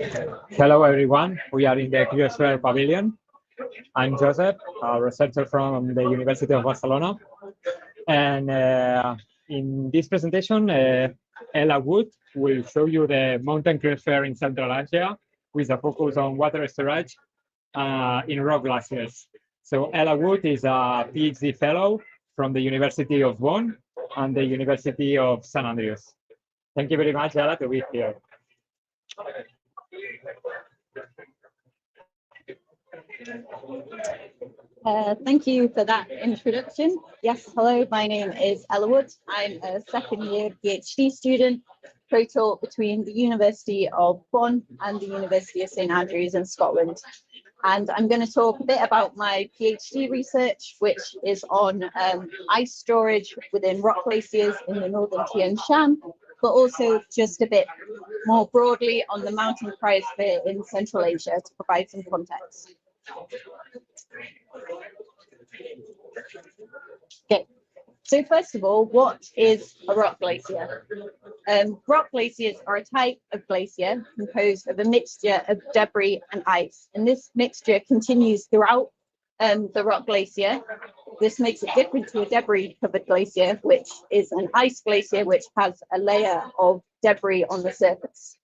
Hello, everyone. We are in the Cryosphere pavilion. I'm Joseph, a researcher from the University of Barcelona. And in this presentation, Ella Wood will show you the mountain cryosphere in Central Asia with a focus on water storage in rock glaciers. So Ella Wood is a PhD fellow from the University of Bonn and the University of St. Andrews. Thank you very much, Ella, to be here. Thank you for that introduction. Yes, hello, my name is Ella Wood. I'm a second-year PhD student, co-taught between the University of Bonn and the University of St. Andrews in Scotland. And I'm going to talk a bit about my PhD research, which is on ice storage within rock glaciers in the northern Tian Shan, but also just a bit more broadly on the mountain cryosphere in Central Asia to provide some context. Okay, so first of all, what is a rock glacier? Rock glaciers are a type of glacier composed of a mixture of debris and ice, and this mixture continues throughout the rock glacier. This makes it different to a debris-covered glacier, which is an ice glacier which has a layer of debris on the surface.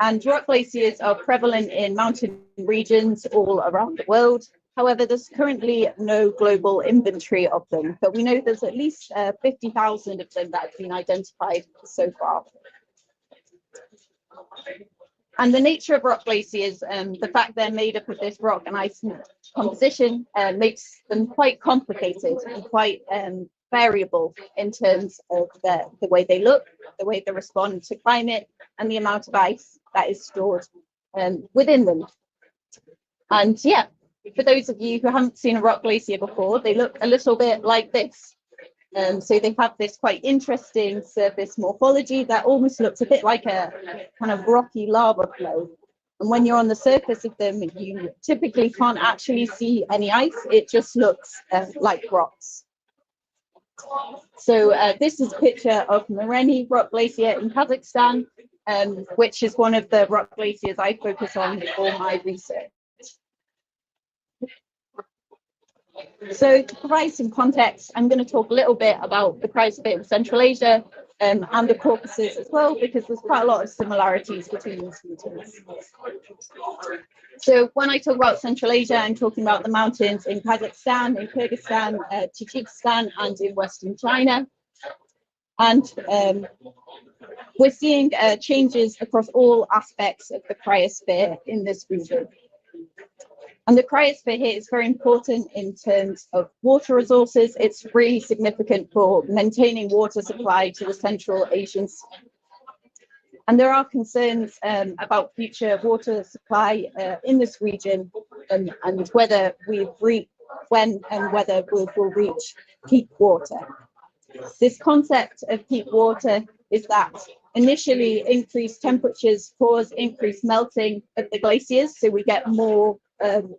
And rock glaciers are prevalent in mountain regions all around the world. However, there's currently no global inventory of them, but we know there's at least 50,000 of them that have been identified so far. And the nature of rock glaciers, the fact they're made up of this rock and ice composition makes them quite complicated and quite variable in terms of the way they look, the way they respond to climate, and the amount of ice that is stored within them. And yeah, for those of you who haven't seen a rock glacier before, they look a little bit like this. So they have this quite interesting surface morphology that almost looks a bit like a kind of rocky lava flow. And when you're on the surface of them, you typically can't actually see any ice. It just looks like rocks. So this is a picture of Moreni Rock Glacier in Kazakhstan, which is one of the rock glaciers I focus on for my research. So to provide some context, I'm going to talk a little bit about the cryosphere of Central Asia and the Caucuses as well, because there's quite a lot of similarities between these regions. So when I talk about Central Asia, I'm talking about the mountains in Kazakhstan, in Kyrgyzstan, Tajikistan, and in Western China. And we're seeing changes across all aspects of the cryosphere in this region. And the cryosphere here is very important in terms of water resources. It's really significant for maintaining water supply to the Central Asian Sea. And there are concerns about future water supply in this region and whether we've reached, when and whether we'll reach peak water. This concept of peak water is that initially increased temperatures cause increased melting of the glaciers, so we get more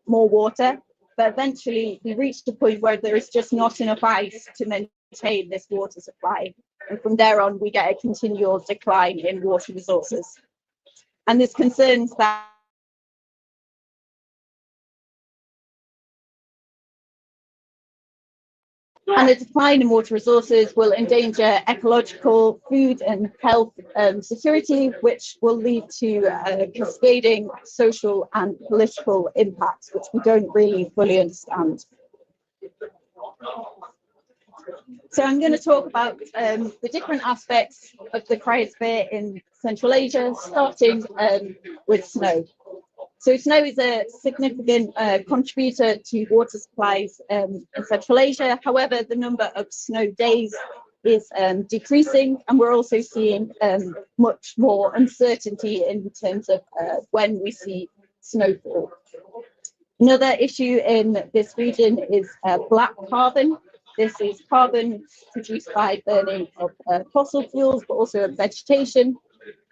water, but eventually we reach the point where there is just not enough ice to maintain this water supply. And from there on, we get a continual decline in water resources. And there's concerns that and the decline in water resources will endanger ecological, food and health security, which will lead to cascading social and political impacts, which we don't really fully understand. So I'm going to talk about the different aspects of the cryosphere in Central Asia, starting with snow. So snow is a significant contributor to water supplies in Central Asia. However, the number of snow days is decreasing, and we're also seeing much more uncertainty in terms of when we see snowfall. Another issue in this region is black carbon. This is carbon produced by burning of fossil fuels, but also of vegetation.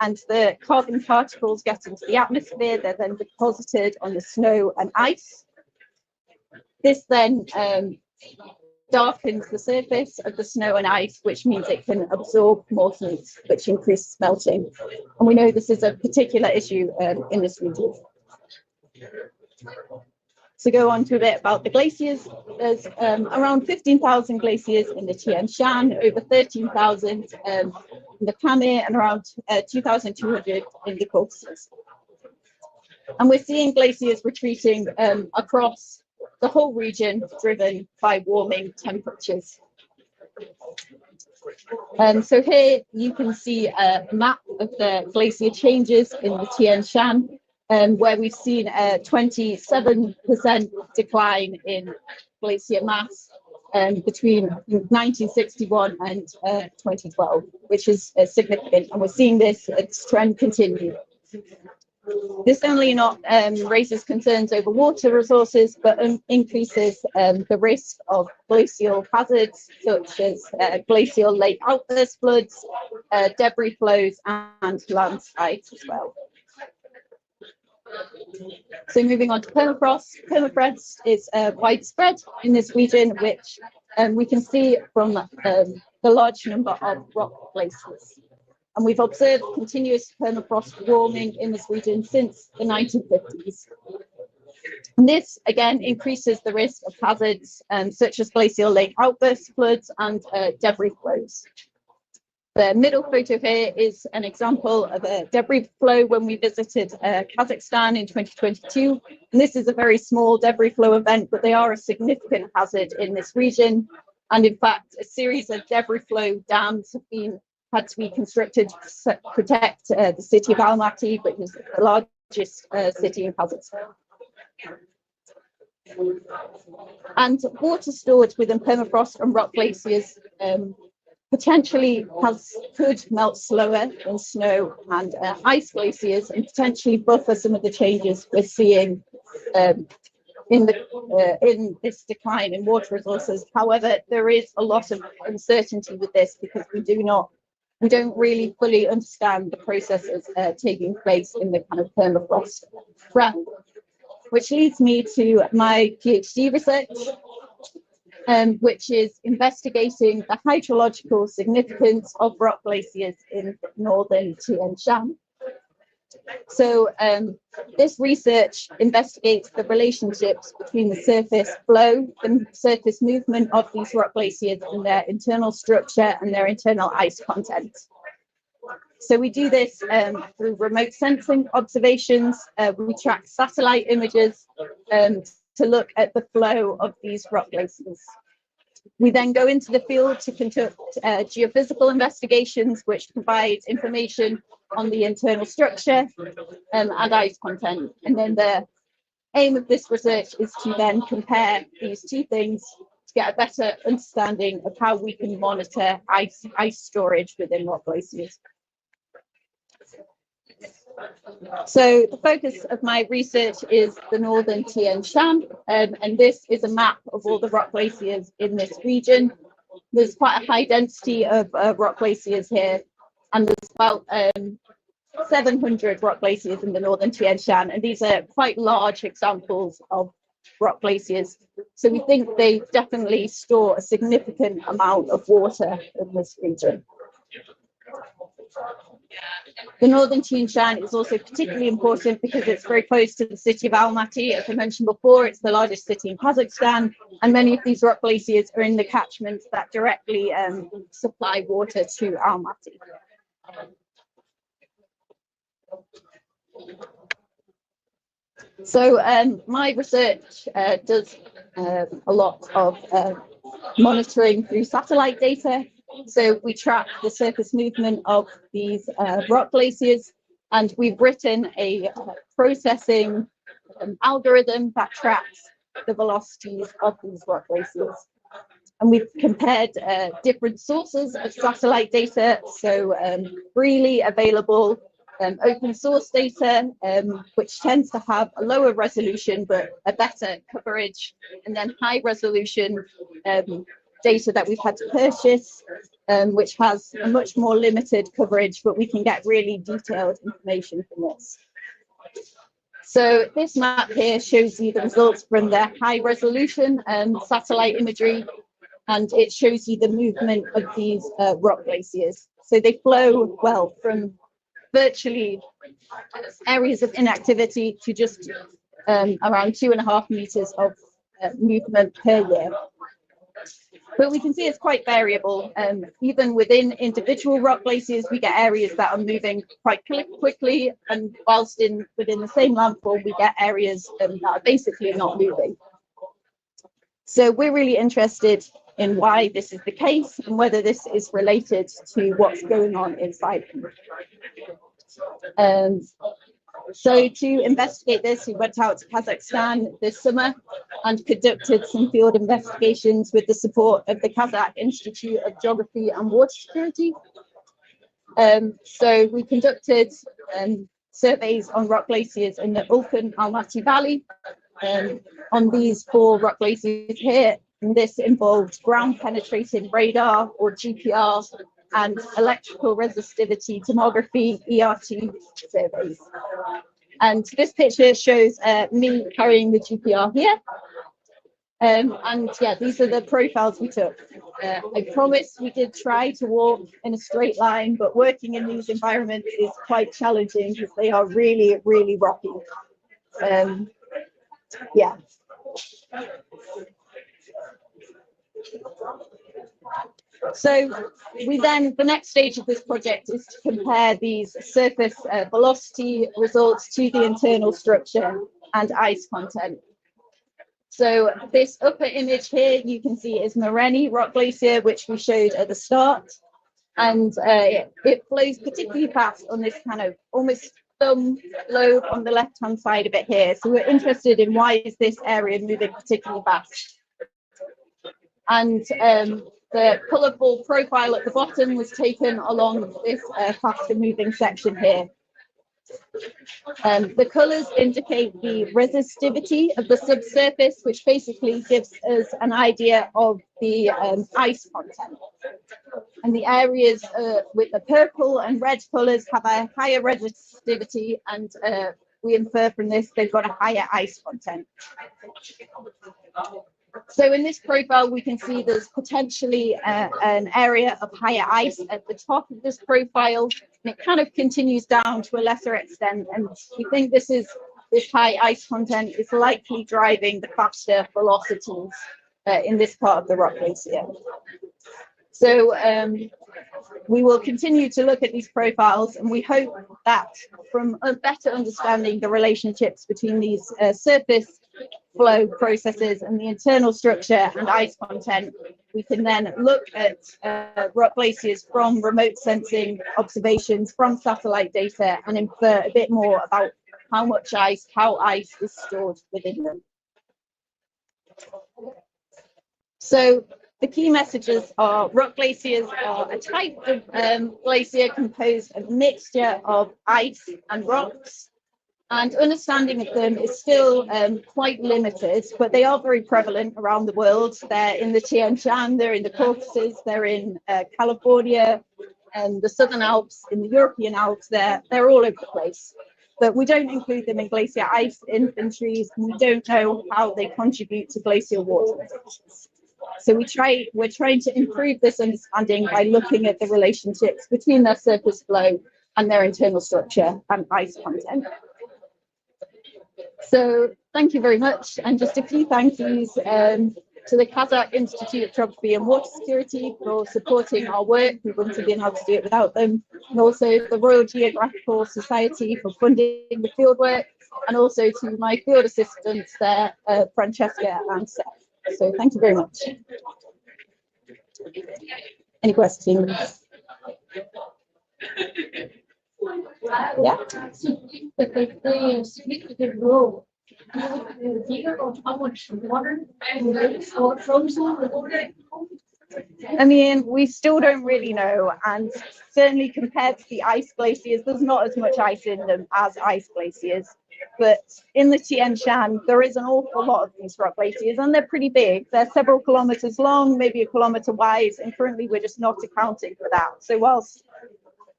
And the carbon particles get into the atmosphere. They're then deposited on the snow and ice. This then darkens the surface of the snow and ice, which means it can absorb more heat, which increases melting. And we know this is a particular issue in this region. To go on to a bit about the glaciers, there's around 15,000 glaciers in the Tian Shan, over 13,000 in the Pamir, and around 2,200 in the Caucuses. And we're seeing glaciers retreating across the whole region, driven by warming temperatures. So here you can see a map of the glacier changes in the Tian Shan, where we've seen a 27% decline in glacier mass between 1961 and 2012, which is significant. And we're seeing this trend continue. This only not raises concerns over water resources, but increases the risk of glacial hazards, such as glacial lake outburst floods, debris flows, and landslides as well. So moving on to permafrost. Permafrost is widespread in this region, which we can see from the large number of rock glaciers. And we've observed continuous permafrost warming in this region since the 1950s. And this, again, increases the risk of hazards such as glacial lake outburst floods and debris flows. The middle photo here is an example of a debris flow when we visited Kazakhstan in 2022. And this is a very small debris flow event, but they are a significant hazard in this region. And in fact, a series of debris flow dams have had to be constructed to protect the city of Almaty, which is the largest city in Kazakhstan. And water stored within permafrost and rock glaciers potentially could melt slower than snow and ice glaciers, and potentially buffer some of the changes we're seeing in this decline in water resources. However, there is a lot of uncertainty with this because we don't really fully understand the processes taking place in the kind of permafrost ground, which leads me to my PhD research, which is investigating the hydrological significance of rock glaciers in northern Tian Shan. So this research investigates the relationships between the surface flow, the surface movement of these rock glaciers, and their internal structure and their internal ice content. So we do this through remote sensing observations. We track satellite images to look at the flow of these rock glaciers. We then go into the field to conduct geophysical investigations, which provide information on the internal structure and ice content. And then the aim of this research is to then compare these two things to get a better understanding of how we can monitor ice storage within rock glaciers. So the focus of my research is the northern Tian Shan, and this is a map of all the rock glaciers in this region. There's quite a high density of rock glaciers here, and there's about 700 rock glaciers in the northern Tian Shan, and these are quite large examples of rock glaciers. So we think they definitely store a significant amount of water in this region. The northern Tian Shan is also particularly important because it's very close to the city of Almaty. As I mentioned before, it's the largest city in Kazakhstan, and many of these rock glaciers are in the catchments that directly supply water to Almaty. So my research does a lot of monitoring through satellite data. So we track the surface movement of these rock glaciers, and we've written a processing algorithm that tracks the velocities of these rock glaciers. And we've compared different sources of satellite data, so freely available open source data, which tends to have a lower resolution but a better coverage, and then high resolution data that we've had to purchase, which has a much more limited coverage, but we can get really detailed information from this. So this map here shows you the results from the high resolution satellite imagery. and it shows you the movement of these rock glaciers. So they flow, well, from virtually areas of inactivity to just around 2.5 meters of movement per year. But we can see it's quite variable. Even within individual rock glaciers, we get areas that are moving quite quickly, and whilst within the same landform, we get areas that are basically not moving. So we're really interested in why this is the case and whether this is related to what's going on inside them. So to investigate this, we went out to Kazakhstan this summer and conducted some field investigations with the support of the Kazakh Institute of Geography and Water Security. So we conducted surveys on rock glaciers in the Ulkan Almaty Valley. On these 4 rock glaciers here, and this involved ground penetrating radar or GPR and electrical resistivity tomography ERT surveys. And this picture shows me carrying the GPR here. And yeah, these are the profiles we took. I promise we did try to walk in a straight line, but working in these environments is quite challenging because they are really, really rocky. Yeah. So the next stage of this project is to compare these surface velocity results to the internal structure and ice content. So this upper image here you can see is Moreni rock glacier, which we showed at the start, and it flows particularly fast on this kind of almost thumb lobe on the left-hand side of it here. So we're interested in why is this area moving particularly fast. And the colourful profile at the bottom was taken along this faster moving section here. The colours indicate the resistivity of the subsurface, which basically gives us an idea of the ice content. And the areas with the purple and red colours have a higher resistivity, and we infer from this they've got a higher ice content. So in this profile, we can see there's potentially an area of higher ice at the top of this profile, and it kind of continues down to a lesser extent. And we think this high ice content is likely driving the faster velocities in this part of the rock glacier. So we will continue to look at these profiles, and we hope that from a better understanding the relationships between these surface flow processes and the internal structure and ice content, we can then look at rock glaciers from remote sensing observations from satellite data and infer a bit more about how much ice, how ice is stored within them. So the key messages are rock glaciers are a type of glacier composed of a mixture of ice and rocks. And understanding of them is still quite limited, but they are very prevalent around the world. They're in the Tian Shan, they're in the Caucuses, they're in California, and the Southern Alps, in the European Alps, they're all over the place. But we don't include them in glacier ice inventories, and we don't know how they contribute to glacial water. So we're trying to improve this understanding by looking at the relationships between their surface flow and their internal structure and ice content. So thank you very much, and just a few thank yous to the Kazakh Institute of Geography and Water Security for supporting our work. We wouldn't have been able to do it without them, and also the Royal Geographical Society for funding the fieldwork, and also to my field assistants there, Francesca and Seth. So thank you very much. Any questions? Yeah. But they play a significant role. How much water or frozen water? I mean, we still don't really know, and certainly compared to the ice glaciers, there's not as much ice in them as ice glaciers. But in the Tian Shan, there is an awful lot of these rock glaciers, and they're pretty big. They're several kilometers long, maybe a kilometer wide, and currently we're just not accounting for that. So whilst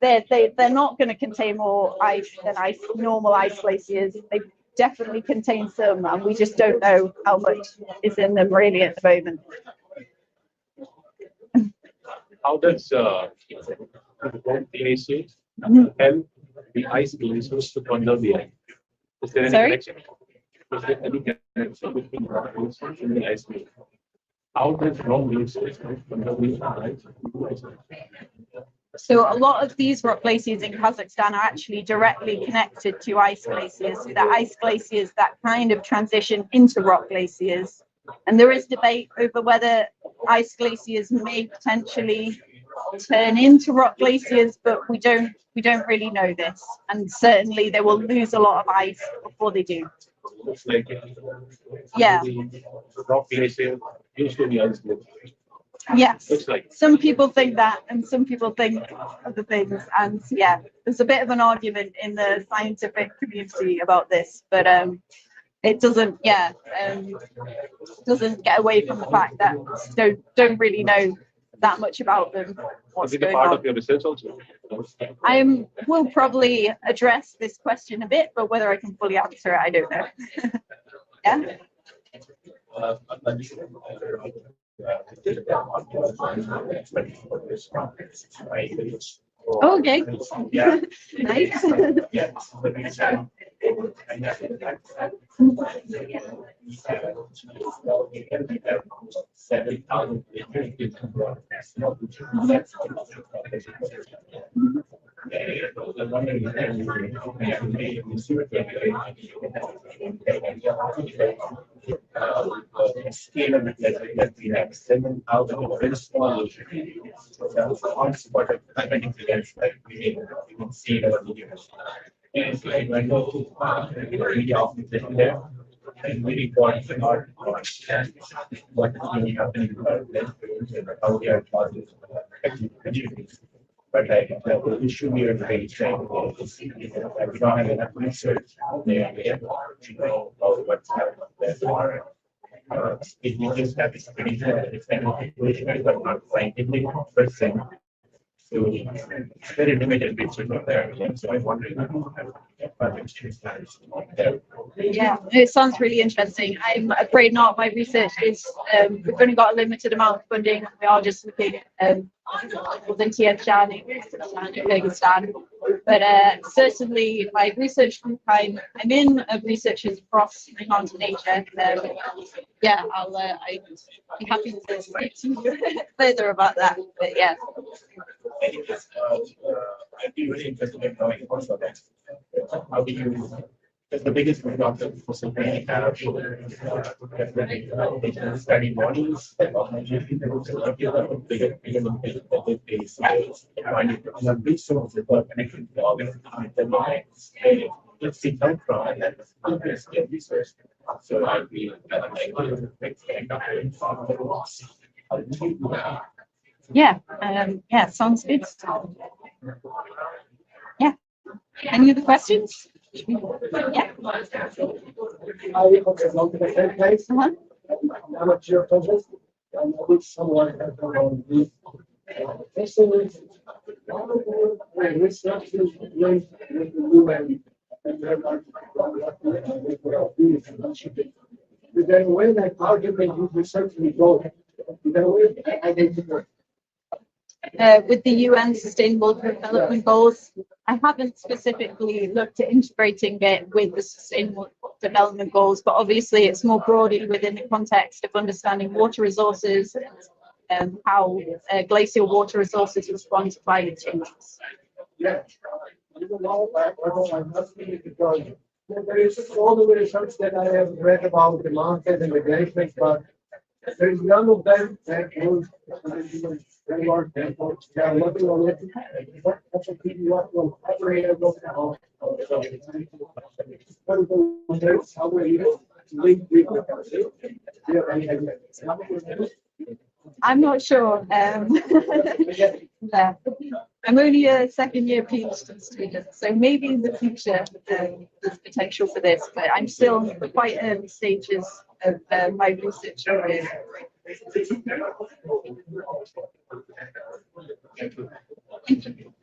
they're not going to contain more ice than normal ice glaciers, they definitely contain some, and we just don't know how much is in them really at the moment. How does glaciers help the ice glaciers to conserve the ice? Is there any Sorry? connection? Is there any connection between rock glaciers and the ice glaciers? How does rock glaciers conserve the ice? So a lot of these rock glaciers in Kazakhstan are actually directly connected to ice glaciers. So they're ice glaciers that kind of transition into rock glaciers. And there is debate over whether ice glaciers may potentially turn into rock glaciers, but we don't really know this. And certainly they will lose a lot of ice before they do. Looks like Yeah. the rock glacier used to be ice glacier. Yes. Looks like. Some people think that, and some people think other things. And yeah, there's a bit of an argument in the scientific community about this, but it doesn't, doesn't get away from the fact that we don't really know that much about them. What's Is it a going part on. of your research also? I will probably address this question a bit, but whether I can fully answer it, I don't know. Yeah. Oh, okay. Nice. Scale of it that we have 7,000 very small hotspot climatic events that we can see in our videos. And so I went to media office there and really important to not understand what is really happening in our glaciers and how they are causing communities. But the issue we are facing is that we don't have enough research there to know about what's happening there. It just have this pretty it's kind of equational but not scientific percent. So it's very limited research on there. So I'm wondering Yeah, it sounds really interesting. I'm afraid not. My research is we've only got a limited amount of funding. We are just looking within Tian Shan in Kyrgyzstan. But certainly my research group I'm in of researchers across Mountain Asia. Yeah, I'd be happy to speak to you further about that. But yeah. I'd be really interested in knowing also that how do you because the biggest problem for something we have study models that resources are connected to all the let's see come from and then research. So I'd be Yeah, sounds good. Yeah. Any other questions? Yeah. Amateur project, and which someone has on the research is linked with the UN and is there a way that argument you research result? Is there a way to identify? With the UN Sustainable Development Goals, I haven't specifically looked at integrating it with the Sustainable Development Goals, but obviously it's more broadly within the context of understanding water resources and how glacial water resources respond to climate changes. Yeah. I'm asking because there is all the research that I have read about the mountains and the glaciers, but there is none of them that goes very large examples. They are looking on it. That's a pretty lot of operator goes out. How do you link with I'm not sure. Yeah. I'm only a second year PhD student, so maybe in the future there's potential for this, but I'm still in quite early stages of my research career. Thank you.